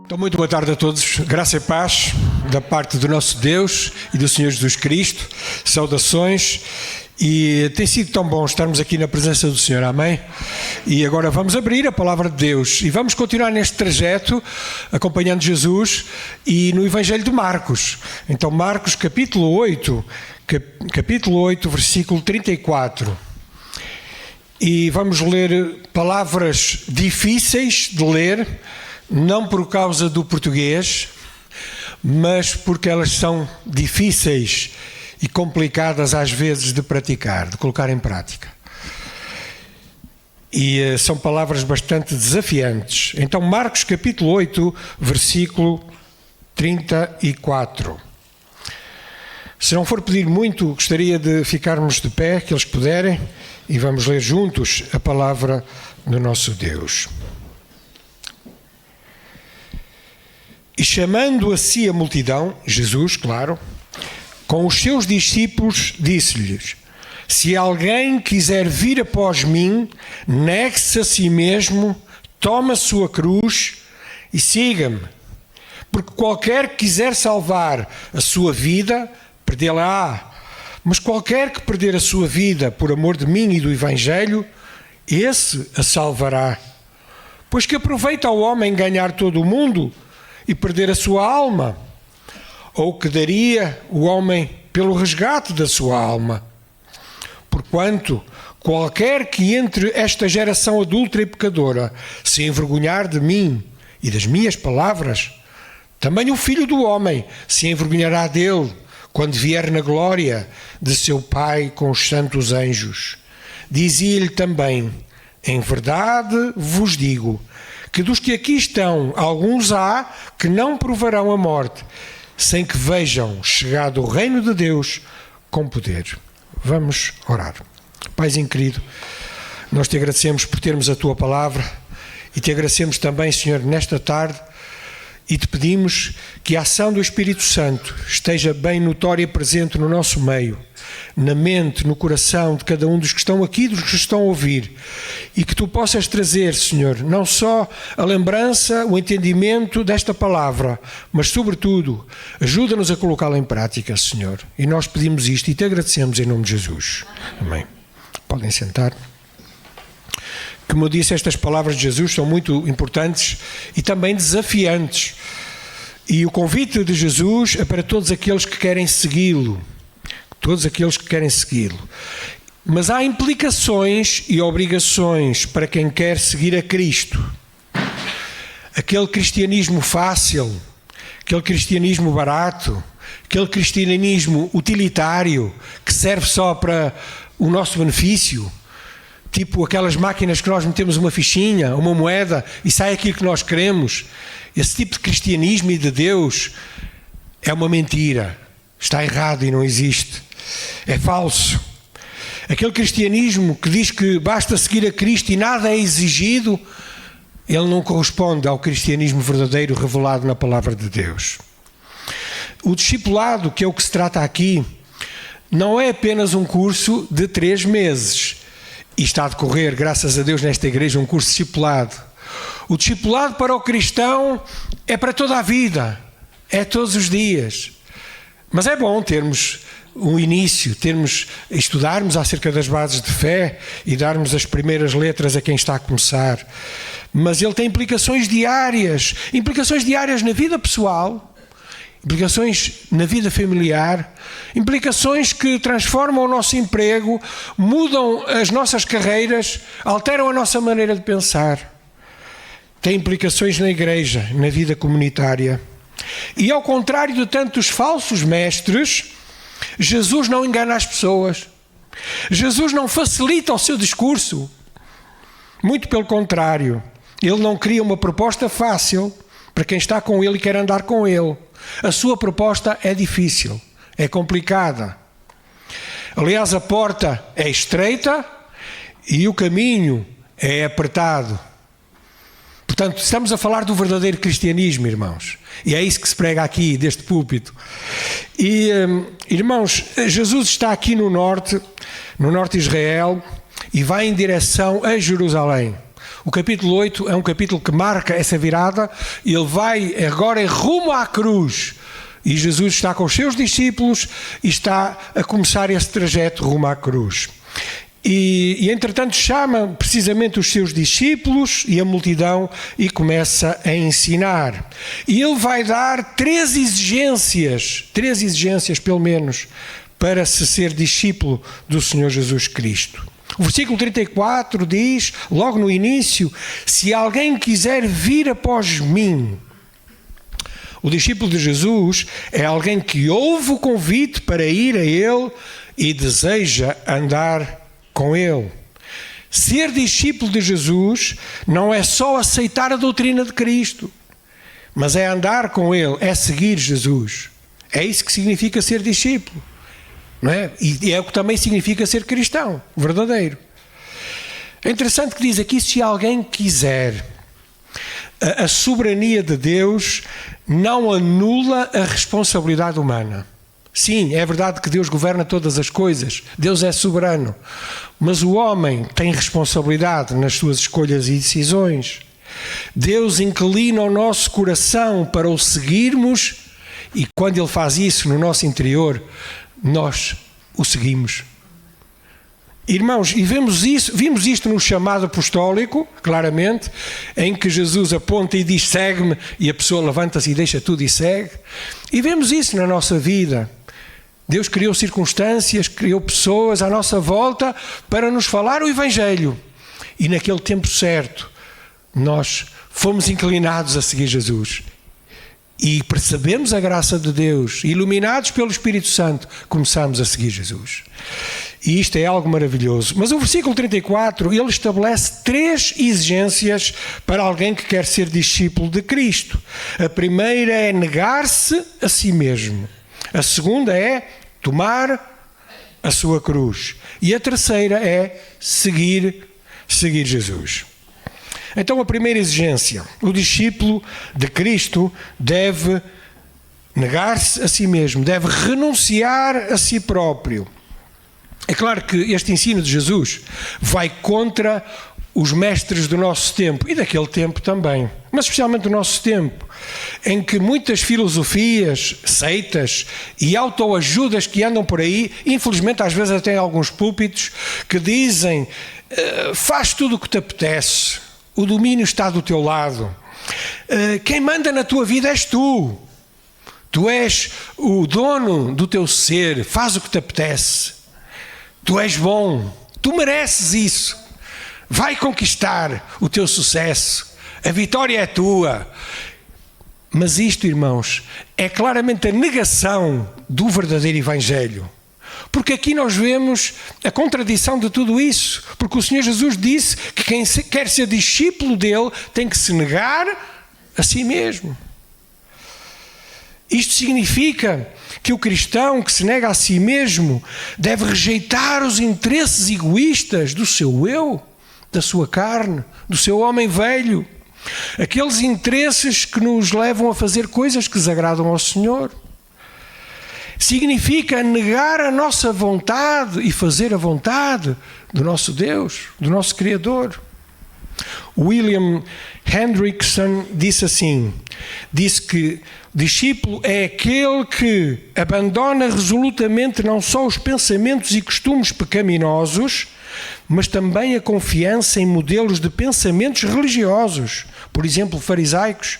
Então, muito boa tarde a todos. Graça e paz da parte do nosso Deus e do Senhor Jesus Cristo. Saudações. E tem sido tão bom estarmos aqui na presença do Senhor, amém? E agora vamos abrir a palavra de Deus e vamos continuar neste trajeto acompanhando Jesus e no Evangelho de Marcos. Então, Marcos capítulo 8, versículo 34. E vamos ler palavras difíceis de ler, não por causa do português, mas porque elas são difíceis e complicadas às vezes de praticar, de colocar em prática. E são palavras bastante desafiantes. Então, Marcos capítulo 8, versículo 34. Se não for pedir muito, gostaria de ficarmos de pé, aqueles que puderem, e vamos ler juntos a palavra do nosso Deus. E chamando a si a multidão, Jesus, claro, com os seus discípulos, disse-lhes: se alguém quiser vir após mim, negue-se a si mesmo, tome a sua cruz e siga-me. Porque qualquer que quiser salvar a sua vida, perdê-la-á. Mas qualquer que perder a sua vida por amor de mim e do Evangelho, esse a salvará. Pois que aproveita ao homem ganhar todo o mundo e perder a sua alma? Ou que daria o homem pelo resgate da sua alma? Porquanto, qualquer que entre esta geração adúltera e pecadora se envergonhar de mim e das minhas palavras, também o Filho do Homem se envergonhará dele, quando vier na glória de seu Pai com os santos anjos. Dizia-lhe também: em verdade vos digo, que dos que aqui estão, alguns há que não provarão a morte, sem que vejam chegado o reino de Deus com poder. Vamos orar. Paizinho querido, nós te agradecemos por termos a tua palavra e te agradecemos também, Senhor, nesta tarde, e te pedimos que a ação do Espírito Santo esteja bem notória e presente no nosso meio, na mente, no coração de cada um dos que estão aqui, dos que estão a ouvir, e que tu possas trazer, Senhor, não só a lembrança, o entendimento desta palavra, mas sobretudo, ajuda-nos a colocá-la em prática, Senhor. E nós pedimos isto e te agradecemos em nome de Jesus. Amém. Podem sentar. Como eu disse, estas palavras de Jesus são muito importantes e também desafiantes. E o convite de Jesus é para todos aqueles que querem segui-lo. Todos aqueles que querem segui-lo. Mas há implicações e obrigações para quem quer seguir a Cristo. Aquele cristianismo fácil, aquele cristianismo barato, aquele cristianismo utilitário que serve só para o nosso benefício, tipo aquelas máquinas que nós metemos uma fichinha, uma moeda e sai aquilo que nós queremos. Esse tipo de cristianismo e de Deus é uma mentira. Está errado e não existe. É falso. Aquele cristianismo que diz que basta seguir a Cristo e nada é exigido, ele não corresponde ao cristianismo verdadeiro revelado na palavra de Deus. O discipulado, que é o que se trata aqui, não é apenas um curso de 3 meses. E está a decorrer, graças a Deus, nesta igreja, um curso discipulado. O discipulado para o cristão é para toda a vida, é todos os dias. Mas é bom termos um início, estudarmos acerca das bases de fé e darmos as primeiras letras a quem está a começar. Mas ele tem implicações diárias na vida pessoal, implicações na vida familiar, implicações que transformam o nosso emprego, mudam as nossas carreiras, alteram a nossa maneira de pensar. Tem implicações na igreja, na vida comunitária. E ao contrário de tantos falsos mestres, Jesus não engana as pessoas. Jesus não facilita o seu discurso. Muito pelo contrário. Ele não cria uma proposta fácil para quem está com ele e quer andar com ele. A sua proposta é difícil, é complicada. Aliás, a porta é estreita e o caminho é apertado. Portanto, estamos a falar do verdadeiro cristianismo, irmãos. E é isso que se prega aqui, deste púlpito. E, irmãos, Jesus está aqui no norte de Israel, e vai em direção a Jerusalém. O capítulo 8 é um capítulo que marca essa virada. Ele vai agora em rumo à cruz. E Jesus está com os seus discípulos e está a começar esse trajeto rumo à cruz. E entretanto chama precisamente os seus discípulos e a multidão e começa a ensinar. E ele vai dar três exigências pelo menos, para se ser discípulo do Senhor Jesus Cristo. O versículo 34 diz, logo no início, se alguém quiser vir após mim. O discípulo de Jesus é alguém que ouve o convite para ir a Ele e deseja andar com Ele. Ser discípulo de Jesus não é só aceitar a doutrina de Cristo, mas é andar com Ele, é seguir Jesus. É isso que significa ser discípulo. Não é? E é o que também significa ser cristão, verdadeiro. É interessante que diz aqui, se alguém quiser. A soberania de Deus não anula a responsabilidade humana. Sim, é verdade que Deus governa todas as coisas, Deus é soberano, mas o homem tem responsabilidade nas suas escolhas e decisões. Deus inclina o nosso coração para o seguirmos e quando Ele faz isso no nosso interior, nós o seguimos. Irmãos, e vimos isto no chamado apostólico, claramente, em que Jesus aponta e diz, segue-me, e a pessoa levanta-se e deixa tudo e segue. E vemos isso na nossa vida. Deus criou circunstâncias, criou pessoas à nossa volta para nos falar o Evangelho. E naquele tempo certo, nós fomos inclinados a seguir Jesus. E percebemos a graça de Deus, iluminados pelo Espírito Santo, começamos a seguir Jesus. E isto é algo maravilhoso. Mas o versículo 34, ele estabelece três exigências para alguém que quer ser discípulo de Cristo. A primeira é negar-se a si mesmo. A segunda é tomar a sua cruz. E a terceira é seguir Jesus. Então, a primeira exigência, o discípulo de Cristo deve negar-se a si mesmo, deve renunciar a si próprio. É claro que este ensino de Jesus vai contra os mestres do nosso tempo e daquele tempo também, mas especialmente do nosso tempo, em que muitas filosofias, seitas e autoajudas que andam por aí, infelizmente às vezes até em alguns púlpitos, que dizem, faz tudo o que te apetece, o domínio está do teu lado, quem manda na tua vida és tu, tu és o dono do teu ser, faz o que te apetece. Tu és bom, tu mereces isso, vai conquistar o teu sucesso, a vitória é tua. Mas isto, irmãos, é claramente a negação do verdadeiro Evangelho. Porque aqui nós vemos a contradição de tudo isso. Porque o Senhor Jesus disse que quem quer ser discípulo dele tem que se negar a si mesmo. Isto significa que o cristão que se nega a si mesmo deve rejeitar os interesses egoístas do seu eu, da sua carne, do seu homem velho. Aqueles interesses que nos levam a fazer coisas que desagradam ao Senhor. Significa negar a nossa vontade e fazer a vontade do nosso Deus, do nosso Criador. William Hendrickson disse que discípulo é aquele que abandona resolutamente não só os pensamentos e costumes pecaminosos, mas também a confiança em modelos de pensamentos religiosos, por exemplo, farisaicos,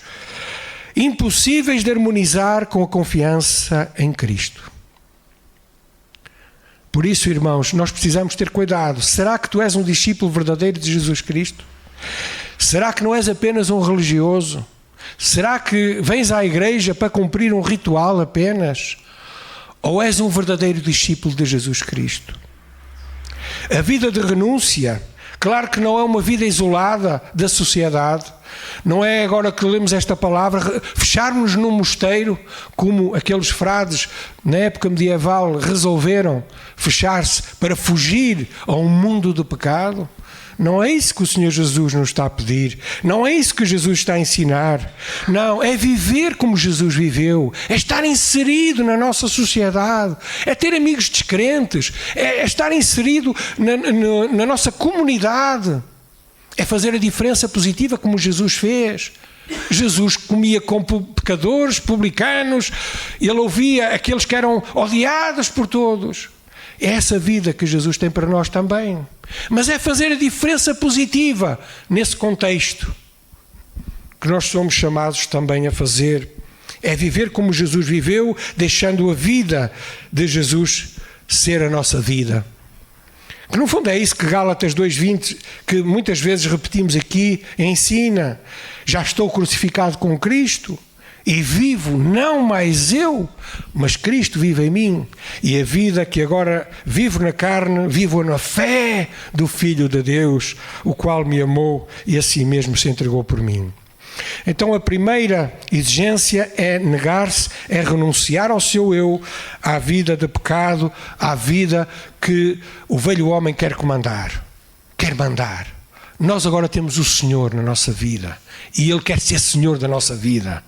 impossíveis de harmonizar com a confiança em Cristo. Por isso, irmãos, nós precisamos ter cuidado. Será que tu és um discípulo verdadeiro de Jesus Cristo? Será que não és apenas um religioso? Será que vens à igreja para cumprir um ritual apenas? Ou és um verdadeiro discípulo de Jesus Cristo? A vida de renúncia, claro que não é uma vida isolada da sociedade. Não é agora que lemos esta palavra, fecharmos num mosteiro, como aqueles frades na época medieval resolveram fechar-se para fugir a um mundo do pecado. Não é isso que o Senhor Jesus nos está a pedir. Não é isso que Jesus está a ensinar. Não, é viver como Jesus viveu. É estar inserido na nossa sociedade. É ter amigos descrentes. É estar inserido na nossa comunidade. É fazer a diferença positiva como Jesus fez. Jesus comia com pecadores, publicanos, ele ouvia aqueles que eram odiados por todos. É essa vida que Jesus tem para nós também. Mas é fazer a diferença positiva nesse contexto que nós somos chamados também a fazer. É viver como Jesus viveu, deixando a vida de Jesus ser a nossa vida. Que no fundo é isso que Gálatas 2:20, que muitas vezes repetimos aqui, ensina. Já estou crucificado com Cristo e vivo não mais eu, mas Cristo vive em mim. E a vida que agora vivo na carne, vivo na fé do Filho de Deus, o qual me amou e a si mesmo se entregou por mim. Então a primeira exigência é negar-se, é renunciar ao seu eu, à vida de pecado, à vida que o velho homem quer comandar, quer mandar. Nós agora temos o Senhor na nossa vida e Ele quer ser Senhor da nossa vida.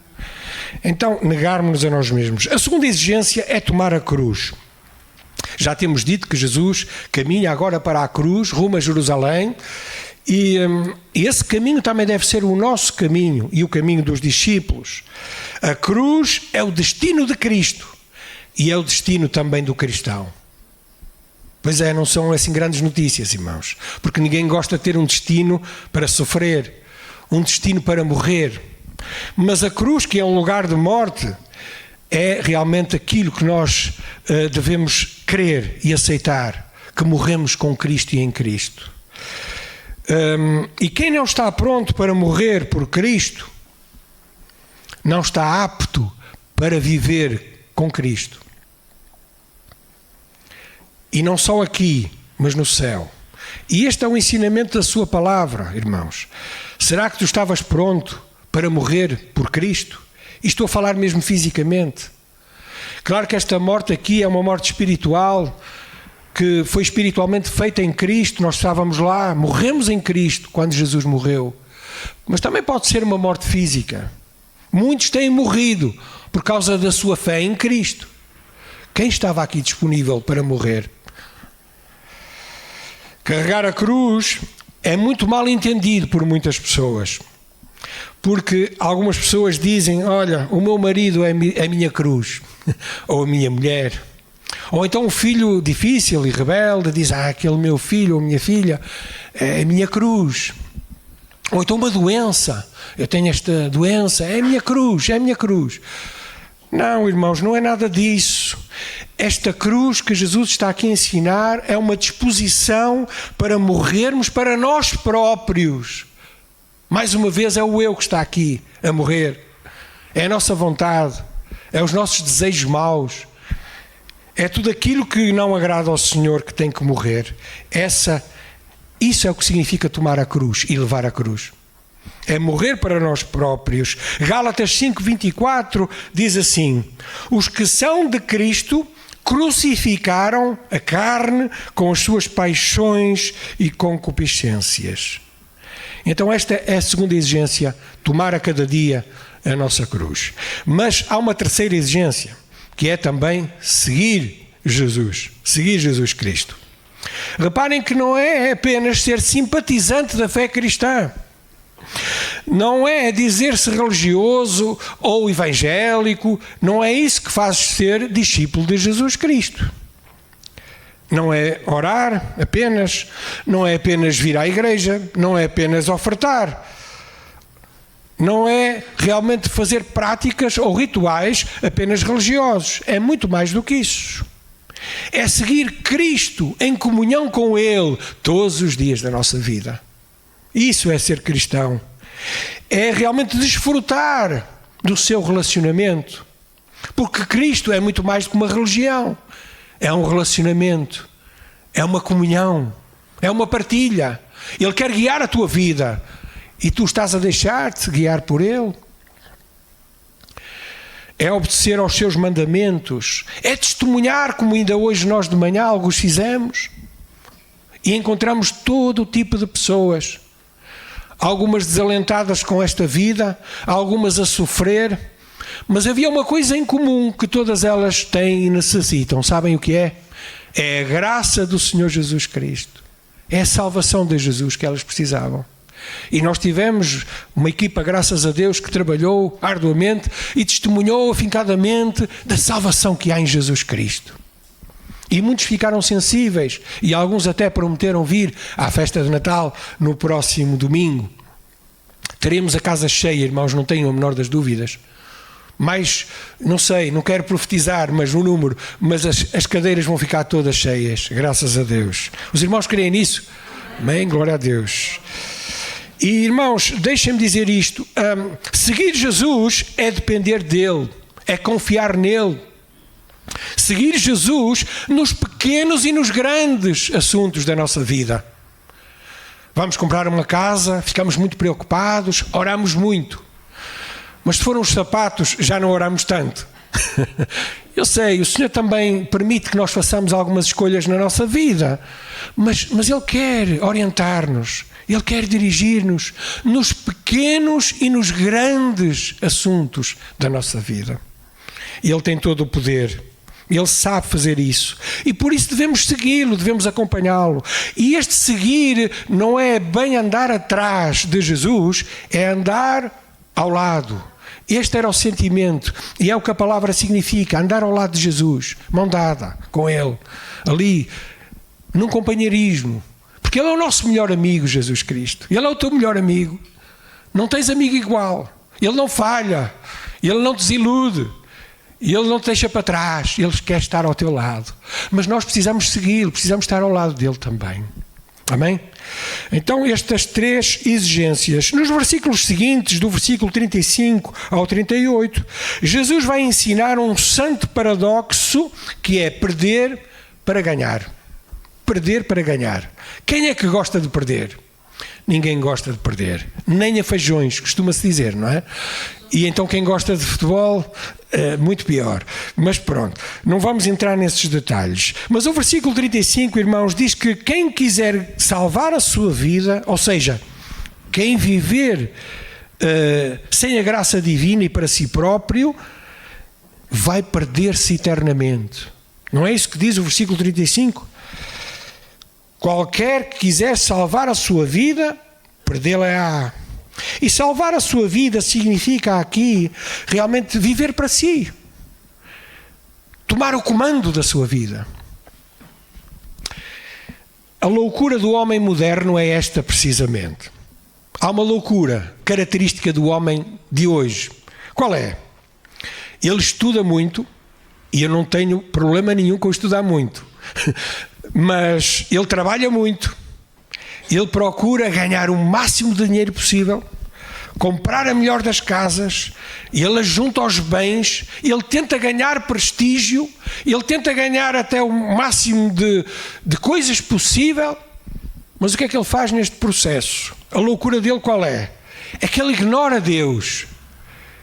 Então negarmos-nos a nós mesmos. A segunda exigência é tomar a cruz. Já temos dito que Jesus caminha agora para a cruz, rumo a Jerusalém. E esse caminho também deve ser o nosso caminho e o caminho dos discípulos. A cruz é o destino de Cristo e é o destino também do cristão. Pois é, não são assim grandes notícias, irmãos, porque ninguém gosta de ter um destino para sofrer, um destino para morrer. Mas a cruz, que é um lugar de morte, é realmente aquilo que nós devemos crer e aceitar, que morremos com Cristo e em Cristo. E quem não está pronto para morrer por Cristo, não está apto para viver com Cristo. E não só aqui, mas no céu. E este é o ensinamento da sua palavra, irmãos. Será que tu estavas pronto para morrer por Cristo? E estou a falar mesmo fisicamente. Claro que esta morte aqui é uma morte espiritual, que foi espiritualmente feita em Cristo, nós estávamos lá, morremos em Cristo quando Jesus morreu. Mas também pode ser uma morte física. Muitos têm morrido por causa da sua fé em Cristo. Quem estava aqui disponível para morrer? Carregar a cruz é muito mal entendido por muitas pessoas. Porque algumas pessoas dizem, olha, o meu marido é a minha cruz, ou a minha mulher. Ou então um filho difícil e rebelde diz, aquele meu filho ou minha filha é a minha cruz. Ou então uma doença, eu tenho esta doença, é a minha cruz, é a minha cruz. Não, irmãos, não é nada disso. Esta cruz que Jesus está aqui a ensinar é uma disposição para morrermos para nós próprios. Mais uma vez é o eu que está aqui a morrer. É a nossa vontade, é os nossos desejos maus. É tudo aquilo que não agrada ao Senhor que tem que morrer. Isso é o que significa tomar a cruz e levar a cruz. É morrer para nós próprios. Gálatas 5:24 diz assim: os que são de Cristo crucificaram a carne com as suas paixões e concupiscências. Então esta é a segunda exigência, tomar a cada dia a nossa cruz. Mas há uma terceira exigência, que é também seguir Jesus Cristo. Reparem que não é apenas ser simpatizante da fé cristã, não é dizer-se religioso ou evangélico, não é isso que faz ser discípulo de Jesus Cristo. Não é orar apenas, não é apenas vir à igreja, não é apenas ofertar. Não é realmente fazer práticas ou rituais apenas religiosos. É muito mais do que isso. É seguir Cristo em comunhão com Ele todos os dias da nossa vida. Isso é ser cristão. É realmente desfrutar do seu relacionamento. Porque Cristo é muito mais do que uma religião. É um relacionamento. É uma comunhão. É uma partilha. Ele quer guiar a tua vida. E tu estás a deixar-te guiar por Ele. É obedecer aos seus mandamentos. É testemunhar, como ainda hoje nós de manhã alguns fizemos. E encontramos todo o tipo de pessoas. Algumas desalentadas com esta vida, algumas a sofrer. Mas havia uma coisa em comum que todas elas têm e necessitam. Sabem o que é? É a graça do Senhor Jesus Cristo. É a salvação de Jesus que elas precisavam. E nós tivemos uma equipa, graças a Deus, que trabalhou arduamente e testemunhou afincadamente da salvação que há em Jesus Cristo. E muitos ficaram sensíveis e alguns até prometeram vir à festa de Natal no próximo domingo. Teremos a casa cheia, irmãos, não tenham a menor das dúvidas. Mas, não sei, não quero profetizar, mas o número, mas as cadeiras vão ficar todas cheias, graças a Deus. Os irmãos creem nisso? Amém, glória a Deus. E irmãos, deixem-me dizer isto, seguir Jesus é depender dele, é confiar nele. Seguir Jesus nos pequenos e nos grandes assuntos da nossa vida. Vamos comprar uma casa, ficamos muito preocupados, oramos muito. Mas se foram os sapatos, já não oramos tanto. Eu sei, o Senhor também permite que nós façamos algumas escolhas na nossa vida, mas Ele quer orientar-nos, Ele quer dirigir-nos nos pequenos e nos grandes assuntos da nossa vida. Ele tem todo o poder, Ele sabe fazer isso, e por isso devemos segui-lo, devemos acompanhá-lo. E este seguir não é bem andar atrás de Jesus, é andar ao lado. Este era o sentimento, e é o que a palavra significa, andar ao lado de Jesus, mão dada com Ele, ali, num companheirismo, porque Ele é o nosso melhor amigo, Jesus Cristo. Ele é o teu melhor amigo, não tens amigo igual, Ele não falha, Ele não desilude, Ele não te deixa para trás, Ele quer estar ao teu lado, mas nós precisamos segui-lo, precisamos estar ao lado dele também. Amém? Então estas três exigências. Nos versículos seguintes, do versículo 35 ao 38, Jesus vai ensinar um santo paradoxo que é perder para ganhar. Perder para ganhar. Quem é que gosta de perder? Ninguém gosta de perder. Nem a feijões, costuma-se dizer, não é? E então quem gosta de futebol, muito pior. Mas pronto, não vamos entrar nesses detalhes. Mas o versículo 35, irmãos, diz que quem quiser salvar a sua vida, ou seja, quem viver sem a graça divina e para si próprio, vai perder-se eternamente. Não é isso que diz o versículo 35? Qualquer que quiser salvar a sua vida, perdê-la-á. E salvar a sua vida significa aqui realmente viver para si, tomar o comando da sua vida. A loucura do homem moderno é esta precisamente. Há uma loucura característica do homem de hoje. Qual é? Ele estuda muito, e eu não tenho problema nenhum com estudar muito, mas ele trabalha muito. Ele procura ganhar o máximo de dinheiro possível, comprar a melhor das casas, ele ajunta os bens, ele tenta ganhar prestígio, ele tenta ganhar até o máximo de coisas possível, mas o que é que ele faz neste processo? A loucura dele qual é? É que ele ignora Deus.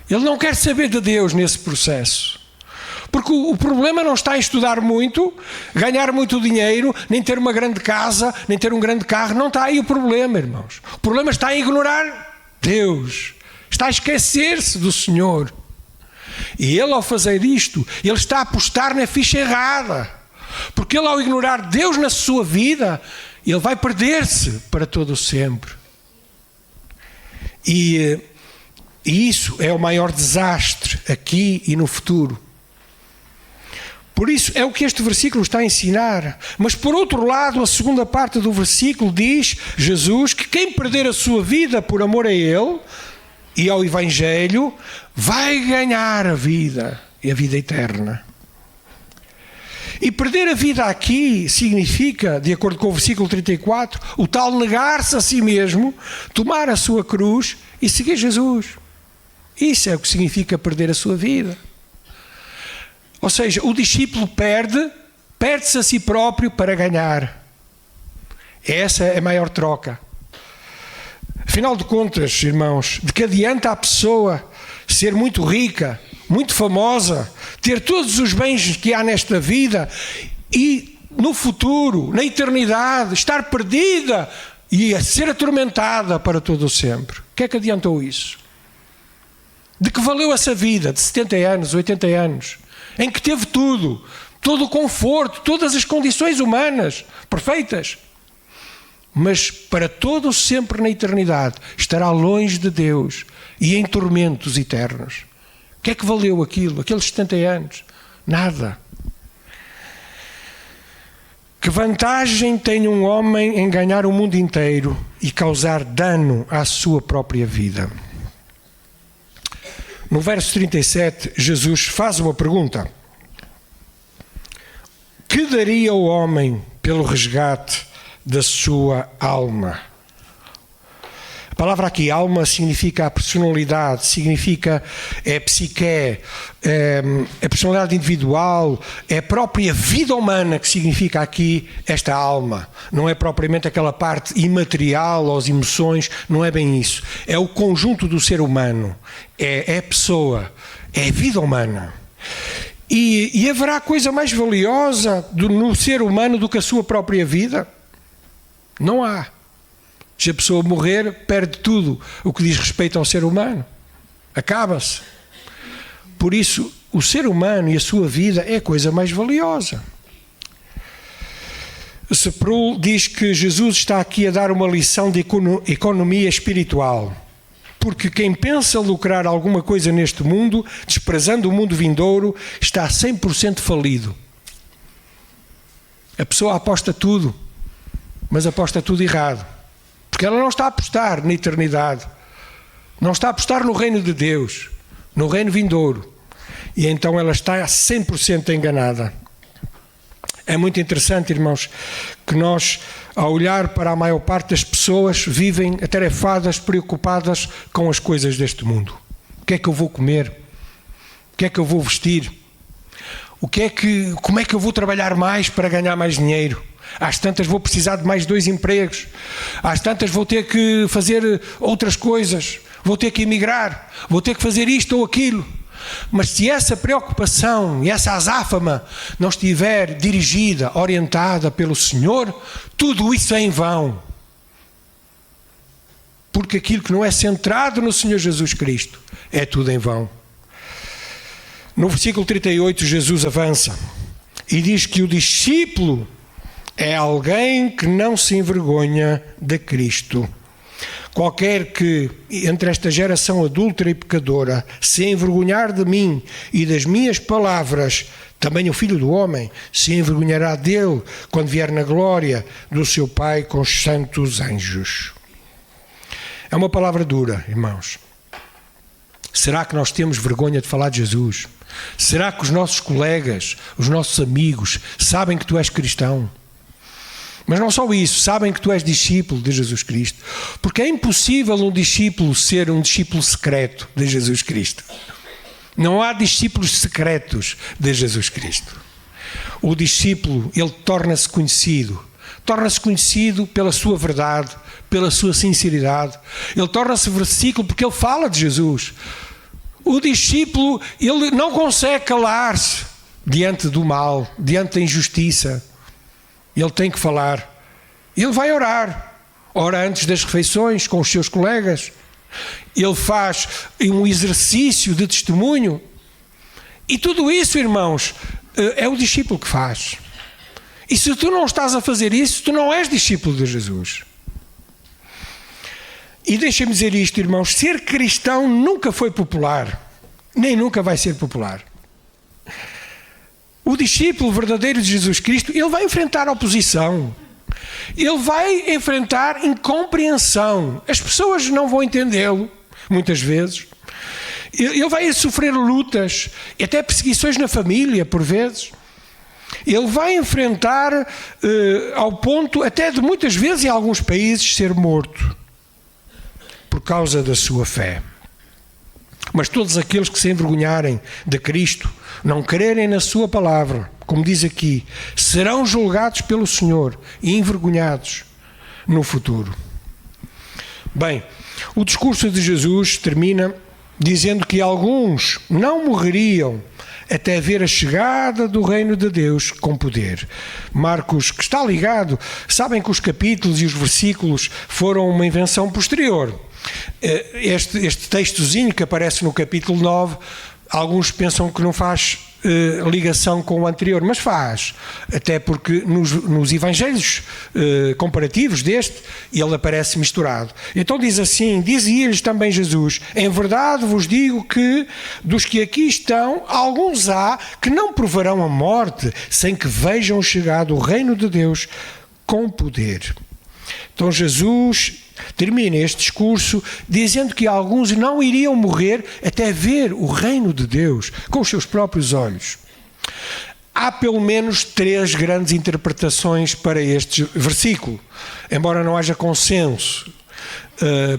Ele não quer saber de Deus nesse processo. Porque o problema não está em estudar muito, ganhar muito dinheiro, nem ter uma grande casa, nem ter um grande carro. Não está aí o problema, irmãos. O problema está em ignorar Deus. Está a esquecer-se do Senhor. E ele, ao fazer isto, ele está a apostar na ficha errada. Porque ele, ao ignorar Deus na sua vida, ele vai perder-se para todo o sempre. E isso é o maior desastre aqui e no futuro. Por isso é o que este versículo está a ensinar. Mas por outro lado, a segunda parte do versículo diz, Jesus, que quem perder a sua vida por amor a Ele e ao Evangelho, vai ganhar a vida e a vida eterna. E perder a vida aqui significa, de acordo com o versículo 34, o tal negar-se a si mesmo, tomar a sua cruz e seguir Jesus. Isso é o que significa perder a sua vida. Ou seja, o discípulo perde-se a si próprio para ganhar. Essa é a maior troca. Afinal de contas, irmãos, de que adianta a pessoa ser muito rica, muito famosa, ter todos os bens que há nesta vida e no futuro, na eternidade, estar perdida e a ser atormentada para todo o sempre? O que é que adiantou isso? De que valeu essa vida de 70 anos, 80 anos? Em que teve tudo, todo o conforto, todas as condições humanas perfeitas, mas para todo sempre na eternidade estará longe de Deus e em tormentos eternos. O que é que valeu aquilo, aqueles 70 anos? Nada. Que vantagem tem um homem em ganhar o mundo inteiro e causar dano à sua própria vida? No verso 37, Jesus faz uma pergunta. Que daria o homem pelo resgate da sua alma? A palavra aqui, alma, significa a personalidade, significa a psique, a personalidade individual, é a própria vida humana que significa aqui esta alma. Não é propriamente aquela parte imaterial ou as emoções, não é bem isso. É o conjunto do ser humano, é a pessoa, é a vida humana. E haverá coisa mais valiosa no ser humano do que a sua própria vida? Não há. Se a pessoa morrer, perde tudo o que diz respeito ao ser humano. Acaba-se. Por isso, o ser humano e a sua vida é a coisa mais valiosa. Sproul diz que Jesus está aqui a dar uma lição de economia espiritual. Porque quem pensa lucrar alguma coisa neste mundo, desprezando o mundo vindouro, está 100% falido. A pessoa aposta tudo, mas aposta tudo errado. Porque ela não está a apostar na eternidade. Não está a apostar no reino de Deus, no reino vindouro. E então ela está 100% enganada. É muito interessante, irmãos, que nós, ao olhar para a maior parte das pessoas, vivem atarefadas, preocupadas com as coisas deste mundo. O que é que eu vou comer? O que é que eu vou vestir? Como é que eu vou trabalhar mais para ganhar mais dinheiro? Às tantas vou precisar de mais 2 empregos. Às tantas vou ter que fazer outras coisas. Vou ter que emigrar. Vou ter que fazer isto ou aquilo. Mas se essa preocupação e essa azáfama não estiver dirigida, orientada pelo Senhor, tudo isso é em vão. Porque aquilo que não é centrado no Senhor Jesus Cristo é tudo em vão. No versículo 38, Jesus avança e diz que o discípulo é alguém que não se envergonha de Cristo. Qualquer que, entre esta geração adúltera e pecadora, se envergonhar de mim e das minhas palavras, também o Filho do Homem se envergonhará dele quando vier na glória do seu Pai com os santos anjos. É uma palavra dura, irmãos. Será que nós temos vergonha de falar de Jesus? Será que os nossos colegas, os nossos amigos, sabem que tu és cristão? Mas não só isso, sabem que tu és discípulo de Jesus Cristo. Porque é impossível um discípulo ser um discípulo secreto de Jesus Cristo. Não há discípulos secretos de Jesus Cristo. O discípulo, ele torna-se conhecido. Torna-se conhecido pela sua verdade, pela sua sinceridade. Ele torna-se versículo porque ele fala de Jesus. O discípulo, ele não consegue calar-se diante do mal, diante da injustiça. Ele tem que falar. Ele vai orar. Ora antes das refeições com os seus colegas. Ele faz um exercício de testemunho. E tudo isso, irmãos, é o discípulo que faz. E se tu não estás a fazer isso, tu não és discípulo de Jesus. E deixa-me dizer isto, irmãos, ser cristão nunca foi popular. Nem nunca vai ser popular. O discípulo verdadeiro de Jesus Cristo, ele vai enfrentar oposição. Ele vai enfrentar incompreensão. As pessoas não vão entendê-lo, muitas vezes. Ele vai sofrer lutas, até perseguições na família, por vezes. Ele vai enfrentar, ao ponto, até de muitas vezes, em alguns países, ser morto. Por causa da sua fé. Mas todos aqueles que se envergonharem de Cristo, não crerem na sua palavra, como diz aqui, serão julgados pelo Senhor e envergonhados no futuro. Bem, o discurso de Jesus termina dizendo que alguns não morreriam até ver a chegada do reino de Deus com poder. Marcos, que está ligado, sabem que os capítulos e os versículos foram uma invenção posterior. Este textozinho que aparece no capítulo 9, alguns pensam que não faz ligação com o anterior, mas faz, até porque nos evangelhos comparativos deste, ele aparece misturado. Então diz assim, dizia-lhes também Jesus, em verdade vos digo que dos que aqui estão, alguns há que não provarão a morte, sem que vejam chegado o reino de Deus com poder. Então Jesus termina este discurso dizendo que alguns não iriam morrer até ver o reino de Deus com os seus próprios olhos. Há pelo menos 3 grandes interpretações para este versículo, embora não haja consenso.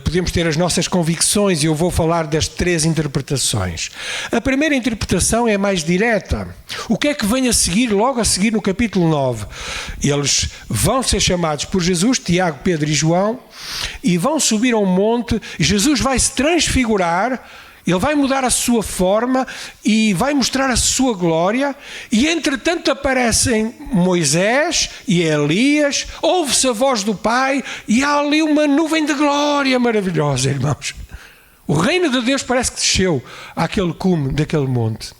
Podemos ter as nossas convicções e eu vou falar das 3 interpretações. A primeira interpretação é mais direta. O que é que vem a seguir, logo a seguir no capítulo 9? Eles vão ser chamados por Jesus, Tiago, Pedro e João, e vão subir a um monte. Jesus vai se transfigurar, ele vai mudar a sua forma e vai mostrar a sua glória, e entretanto aparecem Moisés e Elias, ouve-se a voz do Pai e há ali uma nuvem de glória maravilhosa, irmãos. O reino de Deus parece que desceu àquele cume daquele monte.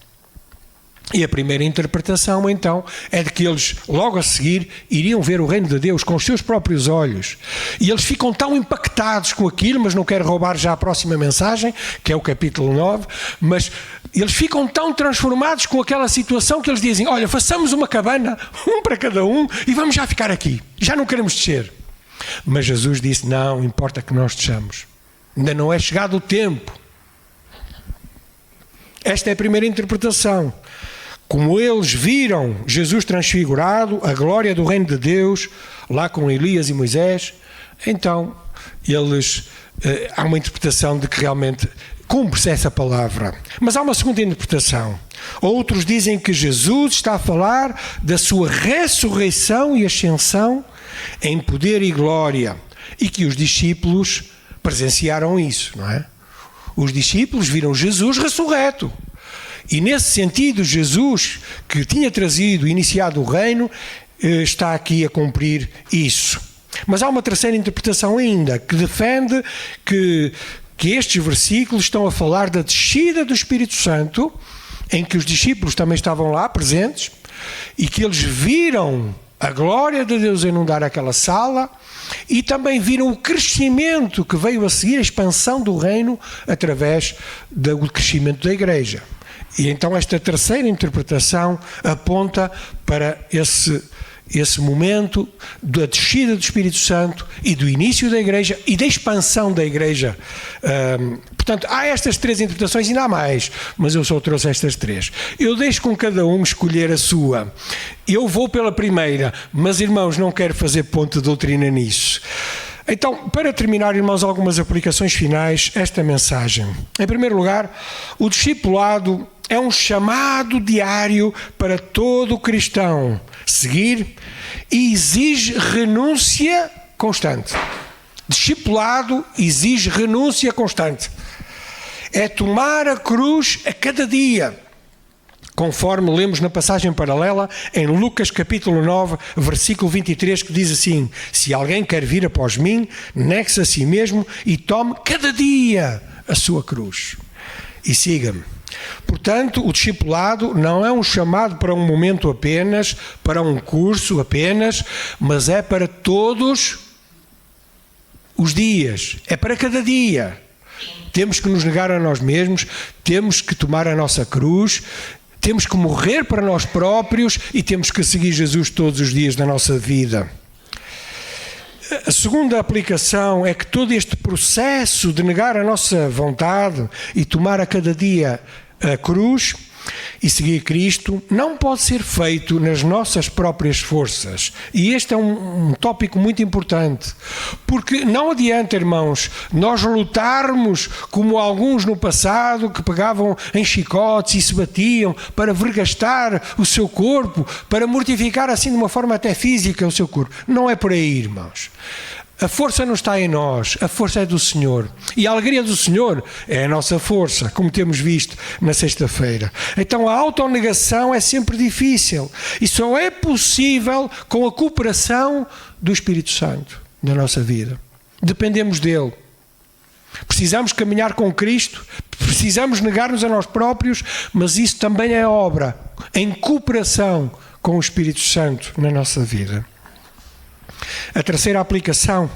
E a primeira interpretação, então, é de que eles, logo a seguir, iriam ver o reino de Deus com os seus próprios olhos. E eles ficam tão impactados com aquilo, mas não quero roubar já a próxima mensagem, que é o capítulo 9, mas eles ficam tão transformados com aquela situação que eles dizem, olha, façamos uma cabana, um para cada um, e vamos já ficar aqui. Já não queremos descer. Mas Jesus disse, não, importa que nós desçamos. Ainda não é chegado o tempo. Esta é a primeira interpretação. Como eles viram Jesus transfigurado, a glória do reino de Deus, lá com Elias e Moisés, então há uma interpretação de que realmente cumpre-se essa palavra. Mas há uma segunda interpretação. Outros dizem que Jesus está a falar da sua ressurreição e ascensão em poder e glória, e que os discípulos presenciaram isso, não é? Os discípulos viram Jesus ressurreto. E nesse sentido, Jesus, que tinha iniciado o reino, está aqui a cumprir isso. Mas há uma terceira interpretação ainda, que defende que estes versículos estão a falar da descida do Espírito Santo, em que os discípulos também estavam lá presentes, e que eles viram a glória de Deus inundar aquela sala, e também viram o crescimento que veio a seguir, a expansão do reino, através do crescimento da igreja. E então esta terceira interpretação aponta para esse momento da descida do Espírito Santo e do início da igreja e da expansão da igreja. Portanto, há estas 3 interpretações e ainda há mais, mas eu só trouxe estas 3. Eu deixo com cada um escolher a sua. Eu vou pela primeira, mas irmãos, não quero fazer ponto de doutrina nisso. Então, para terminar, irmãos, algumas aplicações finais, esta mensagem. Em primeiro lugar, o discipulado é um chamado diário para todo cristão seguir e exige renúncia constante. Discipulado exige renúncia constante. É tomar a cruz a cada dia, conforme lemos na passagem paralela em Lucas capítulo 9, versículo 23, que diz assim, se alguém quer vir após mim, negue-se a si mesmo e tome cada dia a sua cruz e siga-me. Portanto, o discipulado não é um chamado para um momento apenas, para um curso apenas, mas é para todos os dias, é para cada dia. Temos que nos negar a nós mesmos, temos que tomar a nossa cruz, temos que morrer para nós próprios e temos que seguir Jesus todos os dias da nossa vida. A segunda aplicação é que todo este processo de negar a nossa vontade e tomar a cada dia a cruz e seguir Cristo não pode ser feito nas nossas próprias forças. E este é um tópico muito importante, porque não adianta, irmãos, nós lutarmos como alguns no passado que pegavam em chicotes e se batiam para vergastar o seu corpo, para mortificar assim de uma forma até física o seu corpo. Não é por aí, irmãos. A força não está em nós, a força é do Senhor. E a alegria do Senhor é a nossa força, como temos visto na sexta-feira. Então a autonegação é sempre difícil e só é possível com a cooperação do Espírito Santo na nossa vida. Dependemos dele. Precisamos caminhar com Cristo, Precisamos negar-nos a nós próprios, mas isso também é obra, em cooperação com o Espírito Santo na nossa vida. A terceira aplicação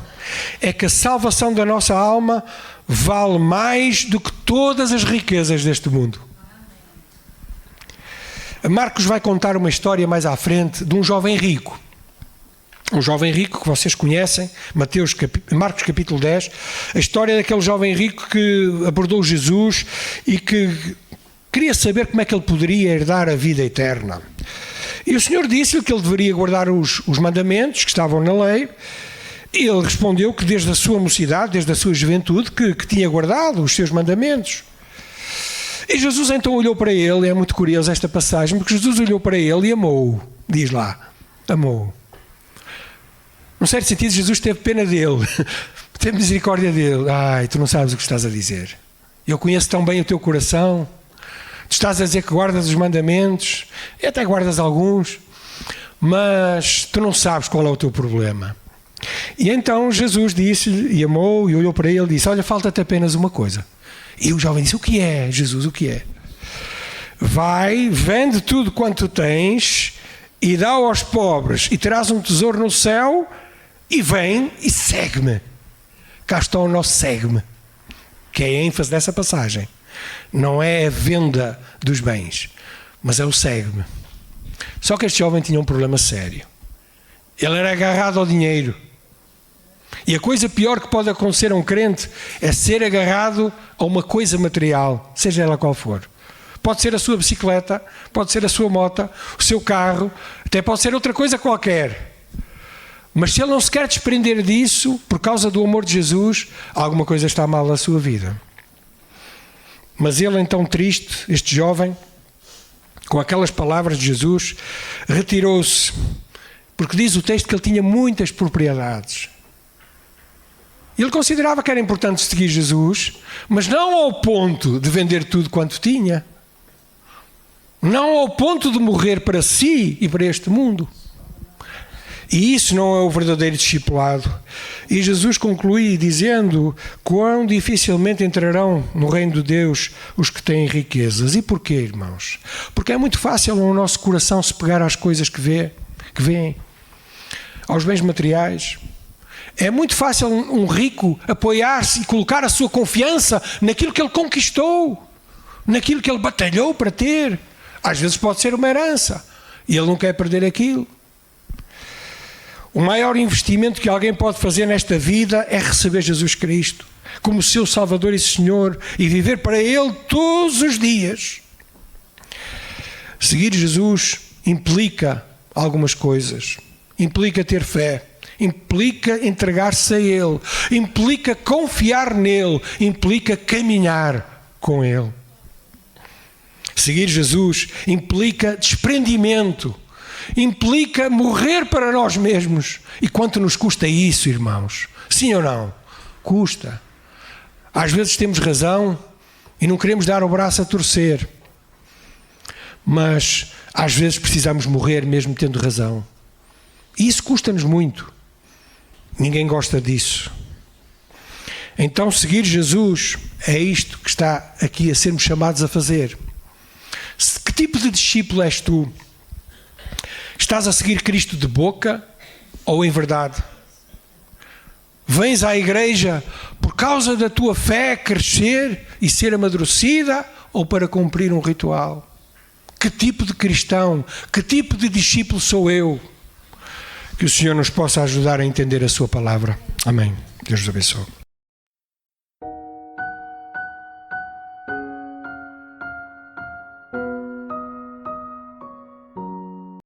é que a salvação da nossa alma vale mais do que todas as riquezas deste mundo. Marcos vai contar uma história mais à frente de um jovem rico. Um jovem rico que vocês conhecem, Marcos capítulo 10, a história daquele jovem rico que abordou Jesus e que queria saber como é que ele poderia herdar a vida eterna. E o Senhor disse-lhe que ele deveria guardar os mandamentos que estavam na lei. E ele respondeu que desde a sua mocidade, desde a sua juventude, que tinha guardado os seus mandamentos. E Jesus então olhou para ele, é muito curioso esta passagem, porque Jesus olhou para ele e amou-o, diz lá, amou-o. Num certo sentido, Jesus teve pena dele, teve misericórdia dele. Ai, tu não sabes o que estás a dizer. Eu conheço tão bem o teu coração. Tu estás a dizer que guardas os mandamentos, e até guardas alguns, mas tu não sabes qual é o teu problema. E então Jesus disse-lhe, e amou, e olhou para ele e disse, olha, falta-te apenas uma coisa. E o jovem disse, o que é, Jesus, o que é? Vai, vende tudo quanto tens e dá aos pobres e terás um tesouro no céu e vem e segue-me. Cá está o nosso segue-me, que é a ênfase dessa passagem. Não é a venda dos bens, mas é o segue-me. Só que este jovem tinha um problema sério. Ele era agarrado ao dinheiro. E a coisa pior que pode acontecer a um crente é ser agarrado a uma coisa material, seja ela qual for. Pode ser a sua bicicleta, pode ser a sua moto, o seu carro, até pode ser outra coisa qualquer. Mas se ele não se quer desprender disso, por causa do amor de Jesus, alguma coisa está mal na sua vida. Mas ele então triste, este jovem, com aquelas palavras de Jesus, retirou-se, porque diz o texto que ele tinha muitas propriedades. Ele considerava que era importante seguir Jesus, mas não ao ponto de vender tudo quanto tinha. Não ao ponto de morrer para si e para este mundo. E isso não é o verdadeiro discipulado. E Jesus conclui dizendo: quão dificilmente entrarão no reino de Deus os que têm riquezas. E porquê, irmãos? Porque é muito fácil no nosso coração se pegar às coisas que vêem, aos bens materiais. É muito fácil um rico apoiar-se e colocar a sua confiança naquilo que ele conquistou, naquilo que ele batalhou para ter. Às vezes pode ser uma herança e ele não quer perder aquilo. O maior investimento que alguém pode fazer nesta vida é receber Jesus Cristo como seu Salvador e Senhor e viver para Ele todos os dias. Seguir Jesus implica algumas coisas. Implica ter fé, implica entregar-se a Ele, implica confiar nele, implica caminhar com Ele. Seguir Jesus implica desprendimento, implica morrer para nós mesmos. E quanto nos custa isso, irmãos? Sim ou não? Custa. Às vezes temos razão e não queremos dar o braço a torcer. Mas às vezes precisamos morrer mesmo tendo razão. E isso custa-nos muito. Ninguém gosta disso. Então seguir Jesus é isto que está aqui a sermos chamados a fazer. Que tipo de discípulo és tu? Estás a seguir Cristo de boca ou em verdade? Vens à igreja por causa da tua fé crescer e ser amadurecida ou para cumprir um ritual? Que tipo de cristão, que tipo de discípulo sou eu? Que o Senhor nos possa ajudar a entender a sua palavra. Amém. Deus os abençoe.